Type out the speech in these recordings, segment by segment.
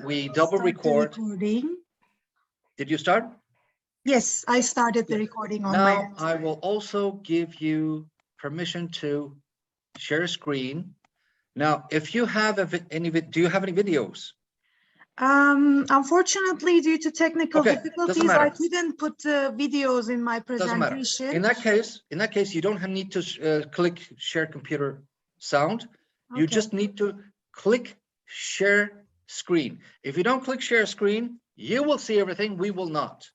we double record. Did you start? Yes, I started the recording on my end. Now I will also give you permission to share a screen. Now, if you have do you have any videos? Unfortunately, due to technical difficulties, I couldn't put videos in my presentation. In that case, you don't need to click share computer sound. You just need to click share screen. If you don't click share screen, you will see everything. We will not.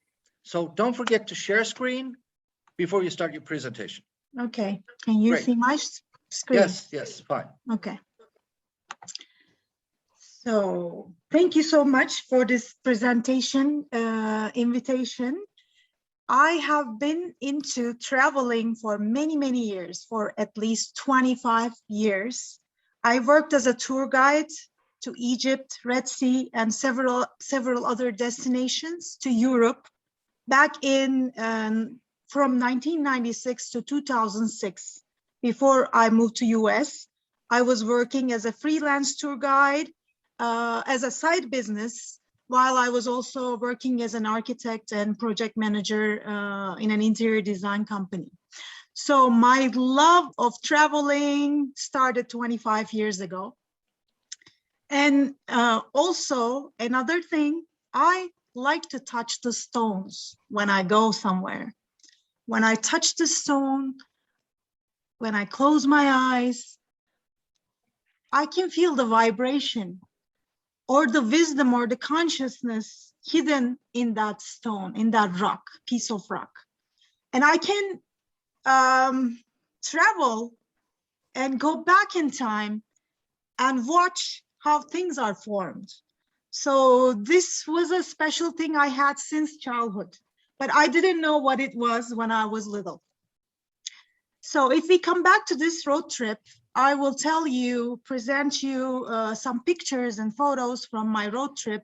So don't forget to share screen before you start your presentation. Okay. Can you see my screen? Yes, fine. Okay. So thank you so much for this presentation invitation. I have been into traveling for many years, for at least 25 years. I worked as a tour guide to Egypt, Red Sea, and several other destinations to Europe back in from 1996 to 2006. Before I moved to US, I was working as a freelance tour guide as a side business, while I was also working as an architect and project manager in an interior design company. So my love of traveling started 25 years ago. And also another thing, I like to touch the stones when I go somewhere. When I touch the stone, when I close my eyes, I can feel the vibration or the wisdom or the consciousness hidden in that stone, in that rock, piece of rock. And I can travel and go back in time and watch how things are formed. So this was a special thing I had since childhood, but I didn't know what it was when I was little. So if we come back to this road trip, I will present you some pictures and photos from my road trip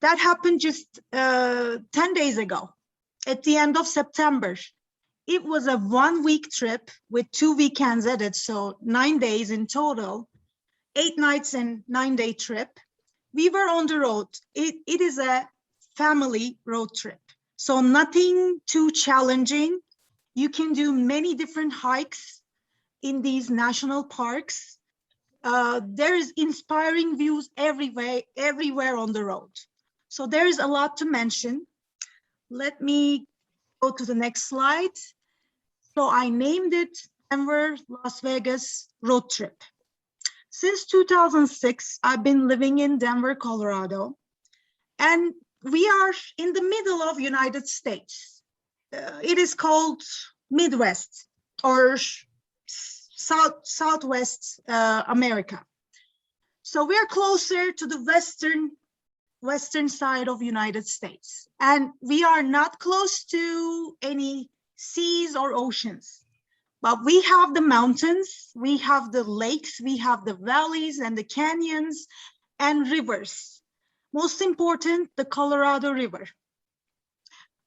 that happened just 10 days ago at the end of September. It was a 1-week trip with 2 weekends added, so 9 days in total, 8 nights and 9-day trip. We were on the road. It is a family road trip, so nothing too challenging. You can do many different hikes in these national parks. There is inspiring views everywhere on the road. So there is a lot to mention. Let me go to the next slide. So I named it Denver, Las Vegas road trip. Since 2006, I've been living in Denver, Colorado, and we are in the middle of United States. It is called Midwest or Southwest America. So we are closer to the western side of United States, and we are not close to any seas or oceans. But we have the mountains, we have the lakes, we have the valleys and the canyons and rivers. Most important, the Colorado River.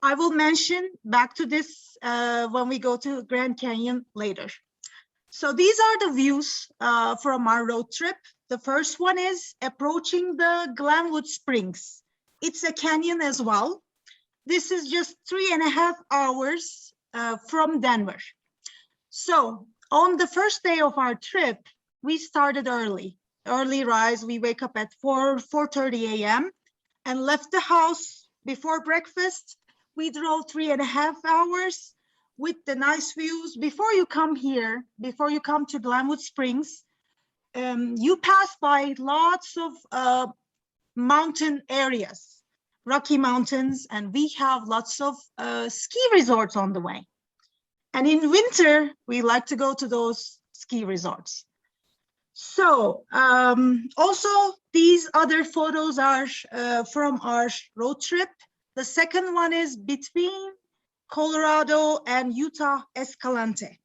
I will mention back to this when we go to Grand Canyon later. So these are the views from our road trip. The first one is approaching the Glenwood Springs. It's a canyon as well. This is just 3.5 hours from Denver. So on the first day of our trip, we started early rise. We wake up at 4:30 a.m. and left the house before breakfast. We drove 3.5 hours with the nice views. Before you come here, before you come to Glenwood Springs, you pass by lots of mountain areas, Rocky Mountains, and we have lots of ski resorts on the way. And in winter, we like to go to those ski resorts. So also these other photos are from our road trip. The second one is between Colorado and Utah, Escalante.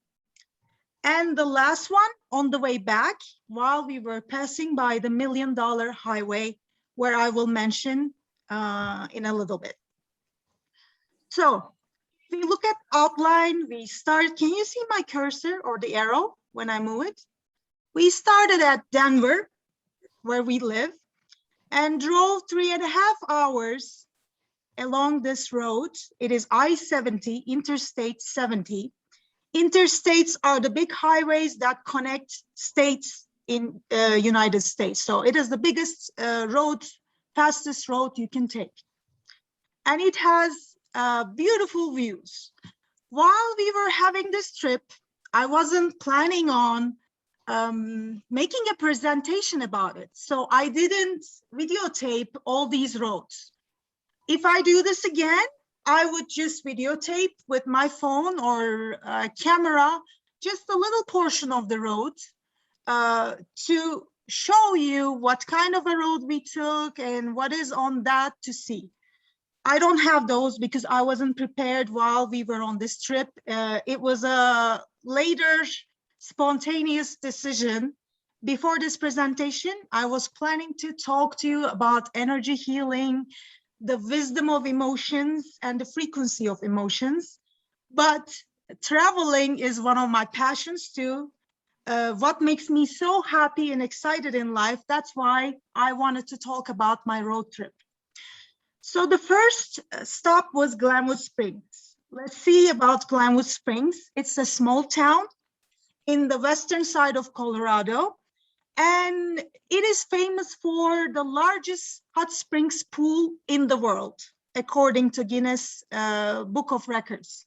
And the last one on the way back, while we were passing by the $1 Million Highway, where I will mention in a little bit. So if we look at outline, we start, can you see my cursor or the arrow when I move it? We started at Denver, where we live, and drove 3.5 hours along this road. It is I-70, Interstate 70. Interstates are the big highways that connect states in United States. So it is the biggest road, fastest road you can take. And it has beautiful views. While we were having this trip, I wasn't planning on making a presentation about it. So I didn't videotape all these roads. If I do this again, I would just videotape with my phone or camera, just a little portion of the road to show you what kind of a road we took and what is on that to see. I don't have those because I wasn't prepared while we were on this trip. It was a later spontaneous decision. Before this presentation, I was planning to talk to you about energy healing, the wisdom of emotions, and the frequency of emotions. But traveling is one of my passions too. What makes me so happy and excited in life, that's why I wanted to talk about my road trip. So the first stop was Glenwood Springs. Let's see about Glenwood Springs. It's a small town in the western side of Colorado, and it is famous for the largest hot springs pool in the world, according to Guinness Book of Records.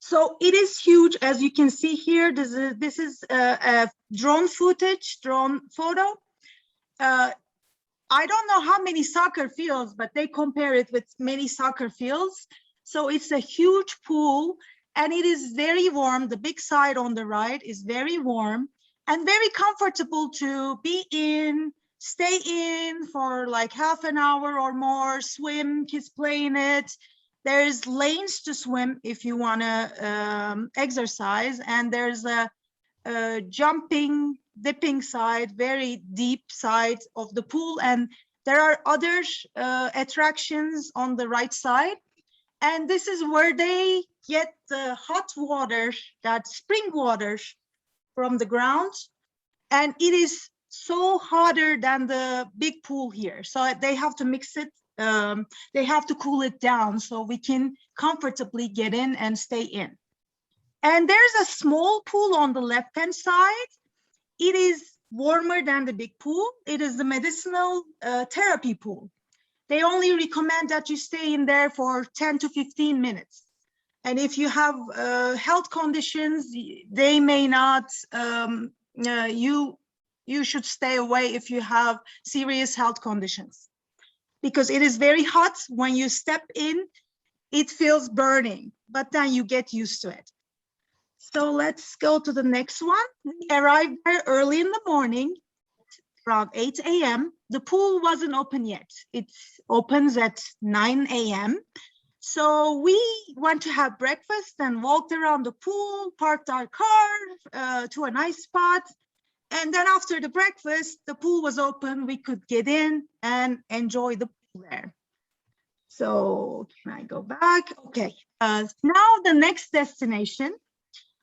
So it is huge, as you can see here. This is a drone footage, drone photo. I don't know how many soccer fields, but they compare it with many soccer fields. So it's a huge pool, and it is very warm. The big side on the right is very warm and very comfortable to be in, stay in for like half an hour or more, swim, kids play in it. There's lanes to swim if you want to exercise, and there's a jumping, dipping side, very deep side of the pool, and there are other attractions on the right side. And this is where they get the hot water, that spring water from the ground, and it is so hotter than the big pool here. So they have to mix it, they have to cool it down so we can comfortably get in and stay in. And there's a small pool on the left-hand side. It is warmer than the big pool. It is the medicinal therapy pool. They only recommend that you stay in there for 10 to 15 minutes. And if you have health conditions, they may not, you should stay away if you have serious health conditions. Because it is very hot. When you step in, it feels burning, but then you get used to it. So let's go to the next one. We arrived there early in the morning, around 8 a.m. The pool wasn't open yet. It opens at 9 a.m. So we went to have breakfast and walked around the pool, parked our car to a nice spot. And then after the breakfast, the pool was open. We could get in and enjoy the pool there. So can I go back? Okay. Now the next destination.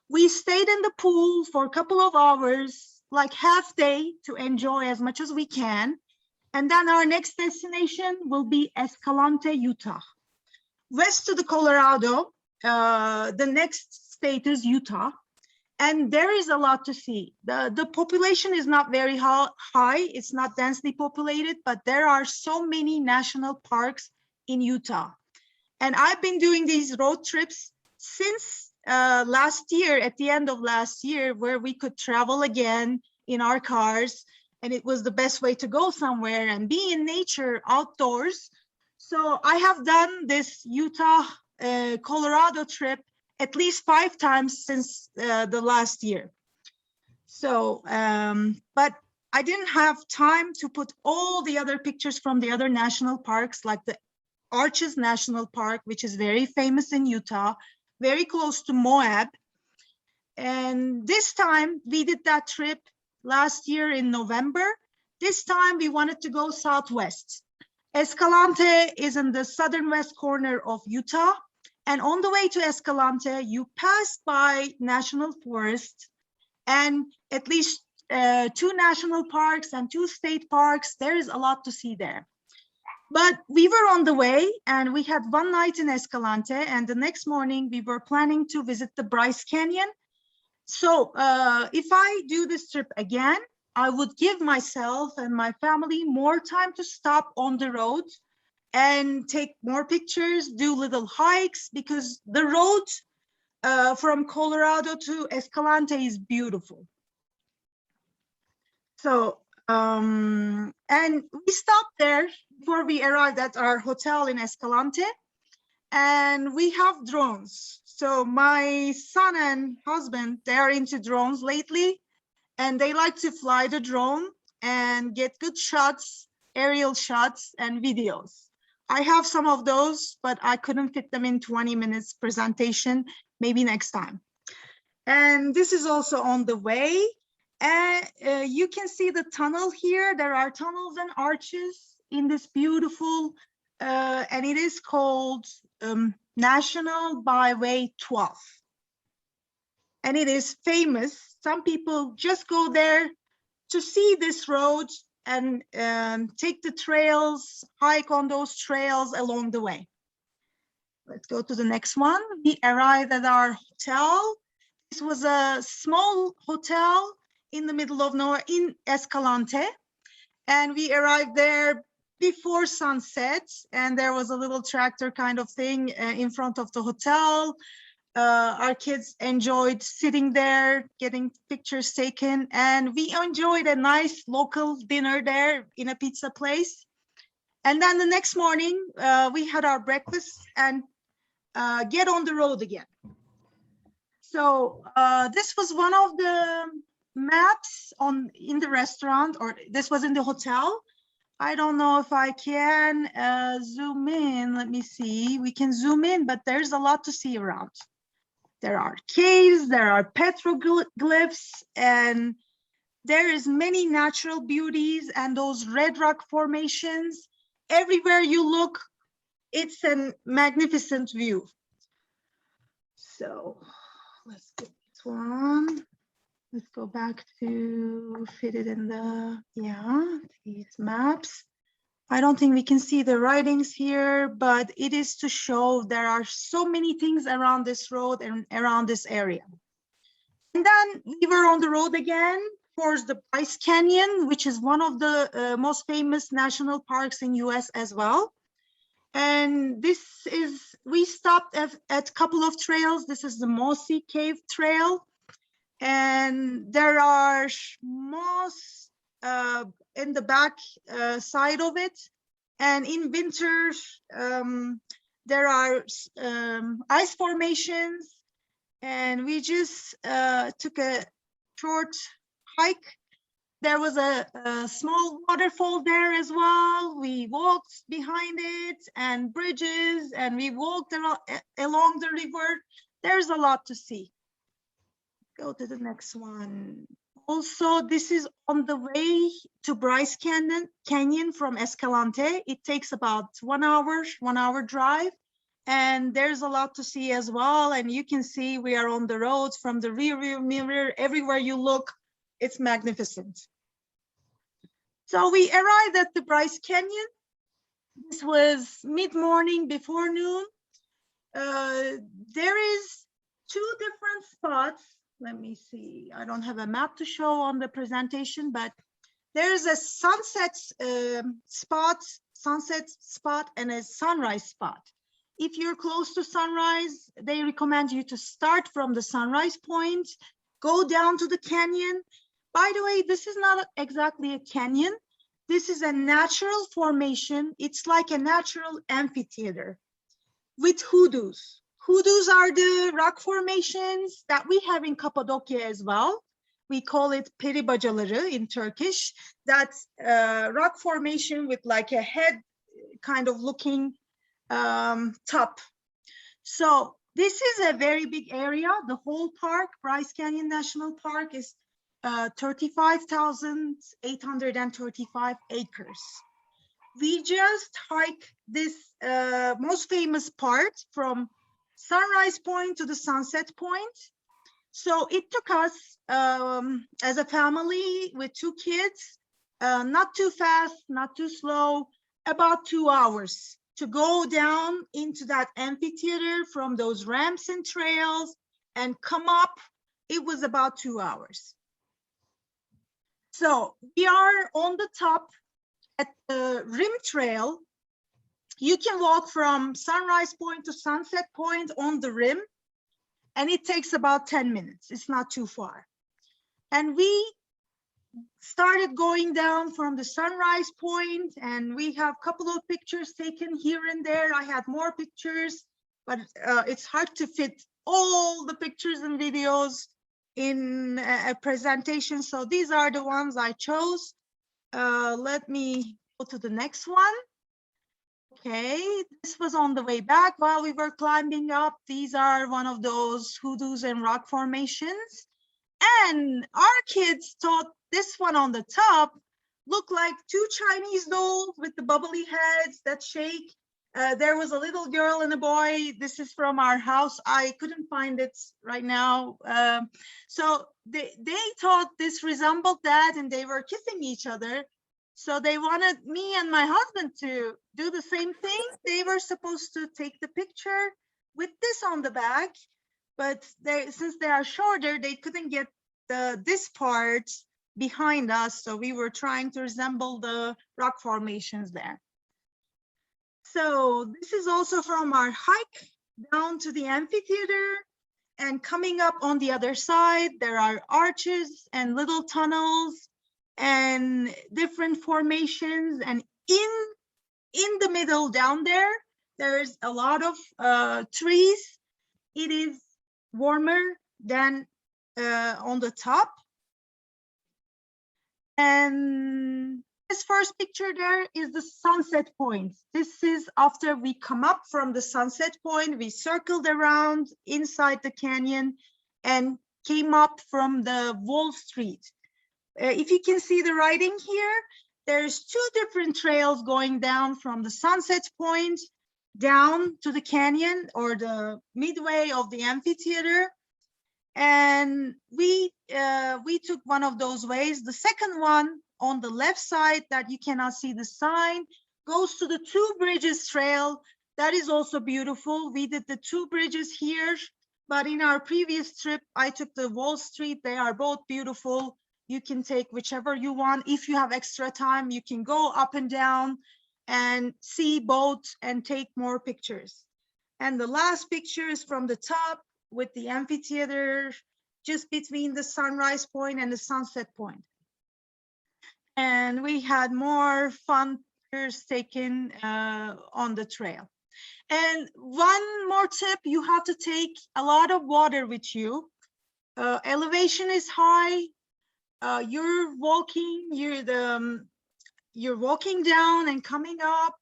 We stayed in the pool for a couple of hours, like half day, to enjoy as much as we can. And then our next destination will be Escalante, Utah. West of the Colorado, the next state is Utah. And there is a lot to see. The population is not very high. It's not densely populated, but there are so many national parks in Utah. And I've been doing these road trips since last year, at the end of last year, where we could travel again in our cars, and it was the best way to go somewhere and be in nature outdoors. So I have done this Utah, Colorado trip at least 5 times since the last year. So, but I didn't have time to put all the other pictures from the other national parks, like the Arches National Park, which is very famous in Utah, very close to Moab. And this time we did that trip last year in November. This time we wanted to go southwest. Escalante is in the southern west corner of Utah. And on the way to Escalante, you pass by national forest, and at least 2 national parks and 2 state parks. There is a lot to see there. But we were on the way and we had one night in Escalante, and the next morning we were planning to visit the Bryce Canyon. So if I do this trip again, I would give myself and my family more time to stop on the road and take more pictures, do little hikes, because the road from Colorado to Escalante is beautiful. So, and we stopped there before we arrived at our hotel in Escalante, and we have drones. So my son and husband, they are into drones lately, and they like to fly the drone and get good shots, aerial shots and videos. I have some of those, but I couldn't fit them in 20 minutes presentation, maybe next time. And this is also on the way. And you can see the tunnel here. There are tunnels and arches in this beautiful, and it is called National Byway 12. And it is famous. Some people just go there to see this road and take the trails, hike on those trails along the way. Let's go to the next one. We arrived at our hotel. This was a small hotel in the middle of nowhere in Escalante. And we arrived there before sunset, and there was a little tractor kind of thing in front of the hotel. Our kids enjoyed sitting there, getting pictures taken, and we enjoyed a nice local dinner there in a pizza place. And then the next morning, we had our breakfast and get on the road again. So this was one of the maps in the restaurant, or this was in the hotel. I don't know if I can zoom in. Let me see. We can zoom in, but there's a lot to see around. There are caves, there are petroglyphs, and there is many natural beauties and those red rock formations. Everywhere you look, it's a magnificent view. So let's get this one. Let's go back to fit it in these maps. I don't think we can see the writings here, but it is to show there are so many things around this road and around this area. And then we were on the road again towards the Bryce Canyon, which is one of the most famous national parks in US as well. And we stopped at a couple of trails. This is the Mossy Cave Trail. And there are moss in the back side of it. And in winter, there are ice formations. And we just took a short hike. There was a small waterfall there as well. We walked behind it and bridges, and we walked along the river. There's a lot to see. Go to the next one. Also, this is on the way to Bryce Canyon from Escalante. It takes about 1 hour drive. And there's a lot to see as well. And you can see we are on the road from the rear view mirror. Everywhere you look, it's magnificent. So we arrived at the Bryce Canyon. This was mid-morning before noon. There is 2 different spots. Let me see. I don't have a map to show on the presentation, but there's a sunset spot and a sunrise spot. If you're close to sunrise, they recommend you to start from the sunrise point, go down to the canyon. By the way, this is not exactly a canyon. This is a natural formation. It's like a natural amphitheater with hoodoos. Hoodoos are the rock formations that we have in Cappadocia as well. We call it peri bacaları in Turkish. That's a rock formation with like a head kind of looking top. So this is a very big area. The whole park, Bryce Canyon National Park, is 35,835 acres. We just hike this most famous part from sunrise point to the sunset point. So it took us as a family with 2 kids, not too fast, not too slow, about 2 hours to go down into that amphitheater from those ramps and trails and come up. It was about 2 hours. So we are on the top at the rim trail. You can walk from Sunrise Point to Sunset Point on the rim, and it takes about 10 minutes. It's not too far. And we started going down from the Sunrise Point, and we have a couple of pictures taken here and there. I had more pictures, but it's hard to fit all the pictures and videos in a presentation. So these are the ones I chose. Let me go to the next one. Okay, this was on the way back while we were climbing up. These are one of those hoodoos and rock formations. And our kids thought this one on the top looked like 2 Chinese dolls with the bubbly heads that shake. There was a little girl and a boy. This is from our house. I couldn't find it right now. So they thought this resembled that, and they were kissing each other. So they wanted me and my husband to do the same thing. They were supposed to take the picture with this on the back, but since they are shorter, they couldn't get this part behind us. So we were trying to resemble the rock formations there. So this is also from our hike down to the amphitheater, and coming up on the other side, there are arches and little tunnels and different formations. And in the middle down there, there's a lot of trees. It is warmer than on the top. And this first picture there is the sunset point. This is after we come up from the sunset point. We circled around inside the canyon and came up from the Wall Street. If you can see the writing here, there's 2 different trails going down from the sunset point down to the canyon or the midway of the amphitheater. And we took one of those ways. The second one on the left side that you cannot see the sign goes to the 2 Bridges trail. That is also beautiful. We did the 2 bridges here, but in our previous trip, I took the Wall Street. They are both beautiful. You can take whichever you want. If you have extra time, you can go up and down and see both and take more pictures. And the last picture is from the top with the amphitheater just between the sunrise point and the sunset point. And we had more fun pictures taken on the trail. And one more tip, you have to take a lot of water with you. Elevation is high. You're walking down and coming up.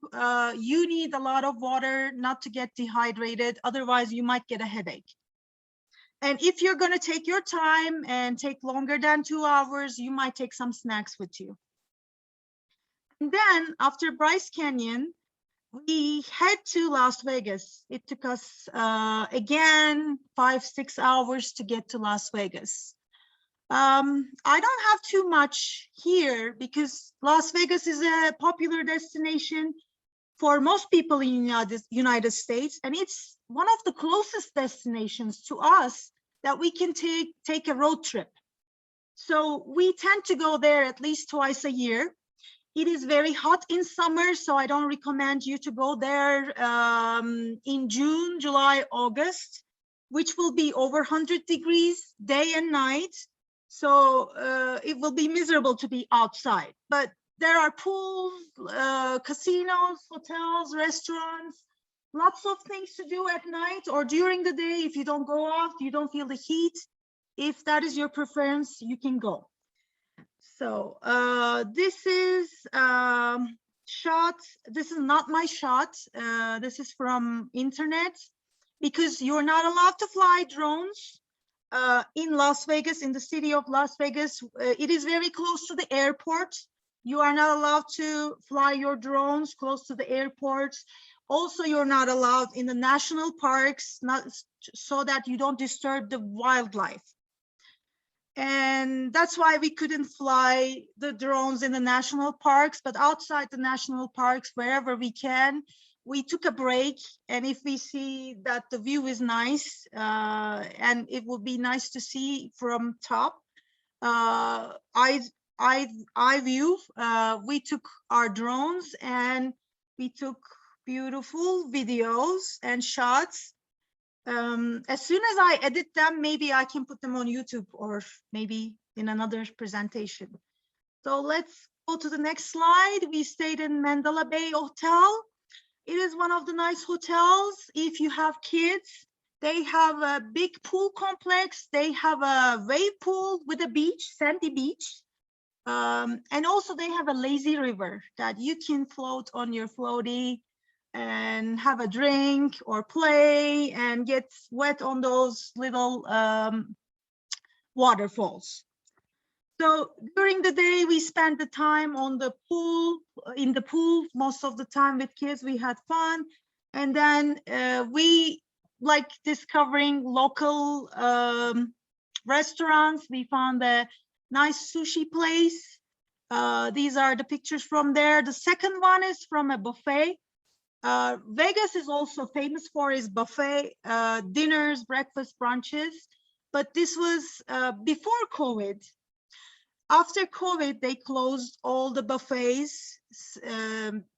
You need a lot of water not to get dehydrated. Otherwise, you might get a headache. And if you're going to take your time and take longer than 2 hours, you might take some snacks with you. And then after Bryce Canyon, we head to Las Vegas. It took us, again, 5-6 hours to get to Las Vegas. I don't have too much here because Las Vegas is a popular destination for most people in the United States, and it's one of the closest destinations to us that we can take a road trip. So we tend to go there at least twice a year. It is very hot in summer, so I don't recommend you to go there in June, July, August, which will be over 100 degrees day and night. So it will be miserable to be outside. But there are pools, casinos, hotels, restaurants, lots of things to do at night or during the day. If you don't go out, you don't feel the heat. If that is your preference, you can go. So this is shot. This is not my shot. This is from internet because you're not allowed to fly drones in Las Vegas, in the city of Las Vegas. It is very close to the airport. You are not allowed to fly your drones close to the airports. Also, you're not allowed in the national parks, not so that you don't disturb the wildlife. And that's why we couldn't fly the drones in the national parks, but outside the national parks, wherever we can, we took a break. And if we see that the view is nice, and it will be nice to see from top, eye view, we took our drones and we took beautiful videos and shots. As soon as I edit them, maybe I can put them on YouTube or maybe in another presentation. So let's go to the next slide. We stayed in Mandala Bay Hotel. It is one of the nice hotels. If you have kids, they have a big pool complex. They have a wave pool with a beach, sandy beach. And also they have a lazy river that you can float on your floaty and have a drink or play and get wet on those little waterfalls. So during the day, we spent the time on the pool, in the pool, most of the time with kids. We had fun. And then we like discovering local restaurants. We found a nice sushi place. These are the pictures from there. The second one is from a buffet. Vegas is also famous for its buffet dinners, breakfast, brunches. But this was before COVID. After COVID, they closed all the buffets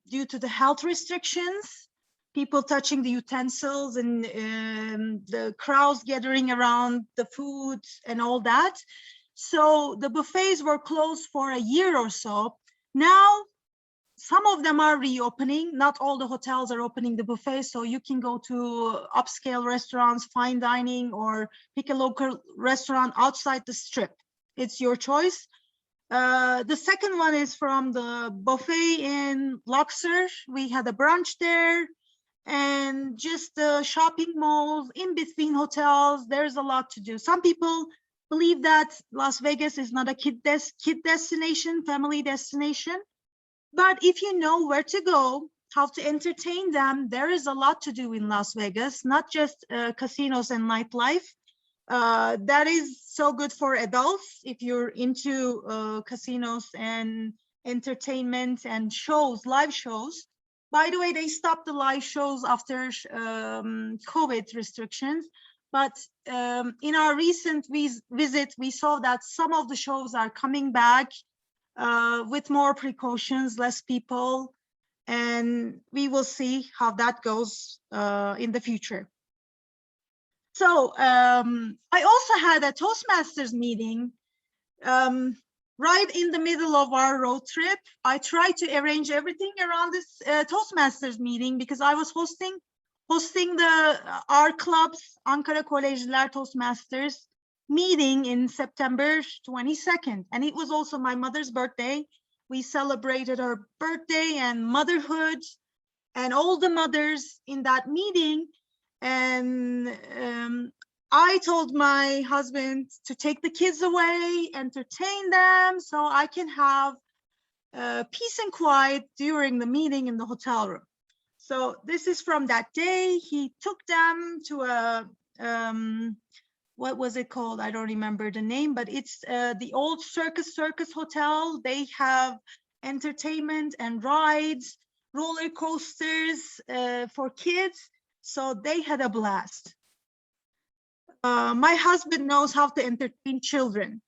due to the health restrictions, people touching the utensils and the crowds gathering around the food and all that. So the buffets were closed for a year or so. Now, some of them are reopening. Not all the hotels are opening the buffet, so you can go to upscale restaurants, fine dining, or pick a local restaurant outside the strip. It's your choice. The second one is from the buffet in Luxor. We had a brunch there and just the shopping malls in between hotels. There's a lot to do. Some people believe that Las Vegas is not a kid destination, family destination. But if you know where to go, how to entertain them, there is a lot to do in Las Vegas, not just casinos and nightlife. That is so good for adults if you're into casinos and entertainment and shows, live shows. By the way, they stopped the live shows after COVID restrictions. But in our recent visit, we saw that some of the shows are coming back with more precautions, less people, and we will see how that goes in the future. So I also had a Toastmasters meeting right in the middle of our road trip. I tried to arrange everything around this Toastmasters meeting because I was hosting our club's Ankara Kolejliler Toastmasters meeting in September 22nd. And it was also my mother's birthday. We celebrated her birthday and motherhood and all the mothers in that meeting. And I told my husband to take the kids away, entertain them, so I can have peace and quiet during the meeting in the hotel room. So this is from that day. He took them to a, what was it called? I don't remember the name, but it's the old Circus Hotel. They have entertainment and rides, roller coasters for kids. So they had a blast. My husband knows how to entertain children.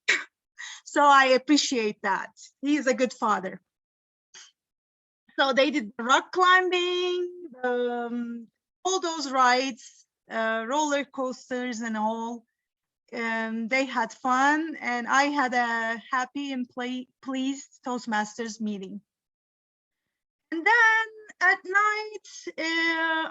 So I appreciate that. He is a good father. So they did rock climbing, all those rides, roller coasters and all. They had fun, and I had a happy and pleased Toastmasters meeting. And then at night,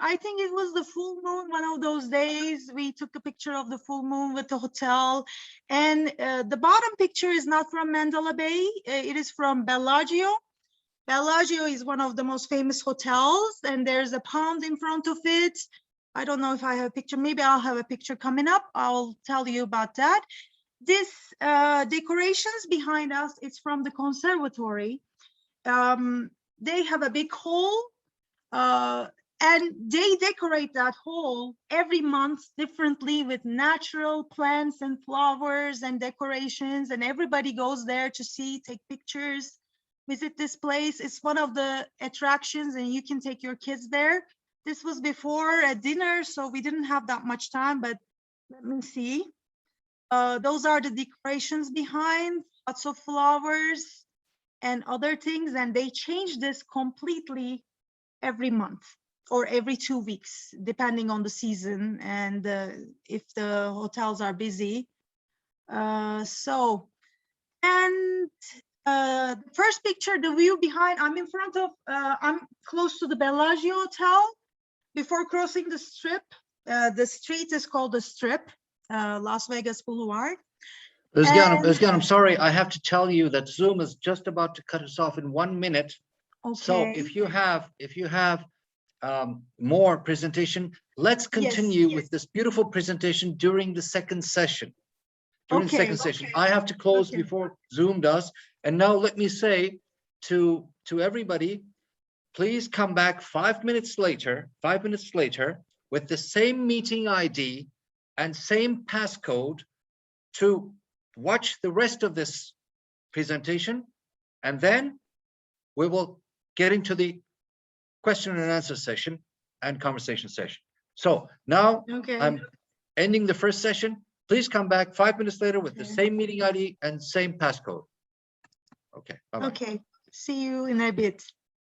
I think it was the full moon, one of those days, we took a picture of the full moon with the hotel. And the bottom picture is not from Mandala Bay, it is from Bellagio. Bellagio is one of the most famous hotels, and there's a pond in front of it. I don't know if I have a picture. Maybe I'll have a picture coming up. I'll tell you about that. This decorations behind us, it's from the conservatory. They have a big hall. And they decorate that hall every month differently with natural plants and flowers and decorations. And everybody goes there to see, take pictures, visit this place. It's one of the attractions, and you can take your kids there. This was before a dinner, so we didn't have that much time, but let me see. Those are the decorations behind, lots of flowers and other things. And they change this completely every month or every 2 weeks, depending on the season and if the hotels are busy. The first picture, the view behind, I'm in front of, I'm close to the Bellagio Hotel before crossing the strip. The street is called the Strip, Las Vegas Boulevard. Özge, I'm sorry, I have to tell you that Zoom is just about to cut us off in 1 minute. Okay. So if you have more presentation, let's continue with this beautiful presentation during the second session. I have to close before Zoom does. And now let me say to everybody, please come back 5 minutes later with the same meeting ID and same passcode to watch the rest of this presentation, and then we will get into the question and answer session and conversation session. So now I'm ending the first session. Please come back 5 minutes later with the same meeting ID and same passcode. Okay. Bye-bye. Okay. See you in a bit.